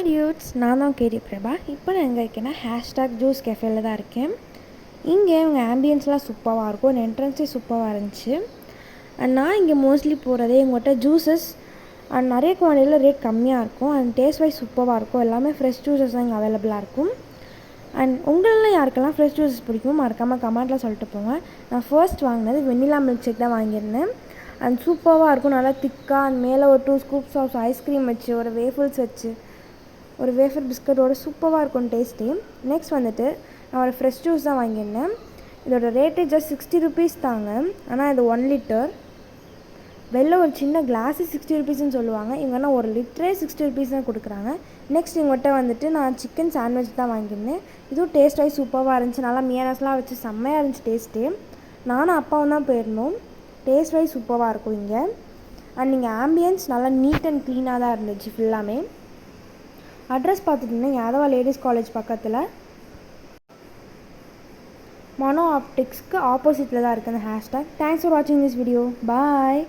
Dudes, நான் தான் கேடி பிரபா. இப்போ நான் எங்கே இருக்கேன்னா #ஜூஸ் கெஃபேல தான் இருக்கேன். இங்கே அவங்க ஆம்பியன்ஸ்லாம் சூப்பராக இருக்கும், அந்த என்ட்ரன்ஸே சூப்பராக இருந்துச்சு. அண்ட் நான் இங்கே மோஸ்ட்லி போகிறதே எங்கள்கிட்ட ஜூஸஸ் அண்ட் நிறைய குவான்டிட்டியில் ரேட் கம்மியாக இருக்கும். அண்ட் டேஸ்ட் வைஸ் சூப்பராக இருக்கும். எல்லாமே ஃப்ரெஷ் ஜூஸஸ் தான் இங்கே அவைலபிளாக இருக்கும். அண்ட் உங்களில் யாருக்கெல்லாம் ஃப்ரெஷ் ஜூஸஸ் பிடிக்குமோ மறக்காமல் கமெண்ட்டில் சொல்லிட்டு போங்க. நான் ஃபர்ஸ்ட் வாங்கினது வெண்ணிலா மில்க் ஷேக் தான் வாங்கியிருந்தேன். அண்ட் சூப்பராக இருக்கும், நல்லா திக்காக. அண்ட் மேலே ஒரு 2 ஸ்கூப்ஸ் ஆஃப் ஐஸ்கிரீம் வச்சு, ஒரு வேஃபிள்ஸ் வச்சு, ஒரு வேஃபர் பிஸ்கட்டோட சூப்பராக இருக்கும் டேஸ்ட்டு. நெக்ஸ்ட் வந்துட்டு நான் ஒரு ஃப்ரெஷ் ஜூஸ் தான் வாங்கியிருந்தேன். இதோட ரேட்டு ஜஸ்ட் 60 ருபீஸ் தாங்க. ஆனால் இது 1 லிட்டர். வெளில ஒரு சின்ன கிளாஸு 60 ருபீஸ்ன்னு சொல்லுவாங்க. இவங்கன்னா ஒரு லிட்டரே 60 ருபீஸ் தான் கொடுக்குறாங்க. நெக்ஸ்ட் இவங்ககிட்ட வந்துட்டு நான் சிக்கன் சாண்ட்விச் தான் வாங்கியிருந்தேன். இதுவும் டேஸ்ட் வைஸ் சூப்பராக இருந்துச்சு. நல்லா மியானஸ்லாம் வச்சு செம்மையாக இருந்துச்சு டேஸ்ட்டு. நானும் அப்பாவும் தான் போயிருந்தோம். டேஸ்ட் வைஸ் சூப்பராக இருக்கும் இங்கே. அண்ட் இங்கே ஆம்பியன்ஸ் நல்லா நீட் அண்ட் க்ளீனாக தான் இருந்துச்சு ஃபுல்லாமே. அட்ரஸ் பார்த்துட்டிங்கன்னா யாதவா லேடிஸ் காலேஜ் பக்கத்தில் மனோ ஆப்டிக்ஸ்க்கு ஆப்போசிட்டில் தான் இருக்குது அந்த #. தேங்க்ஸ் ஃபார் வாட்சிங் திஸ் வீடியோ. பாய்.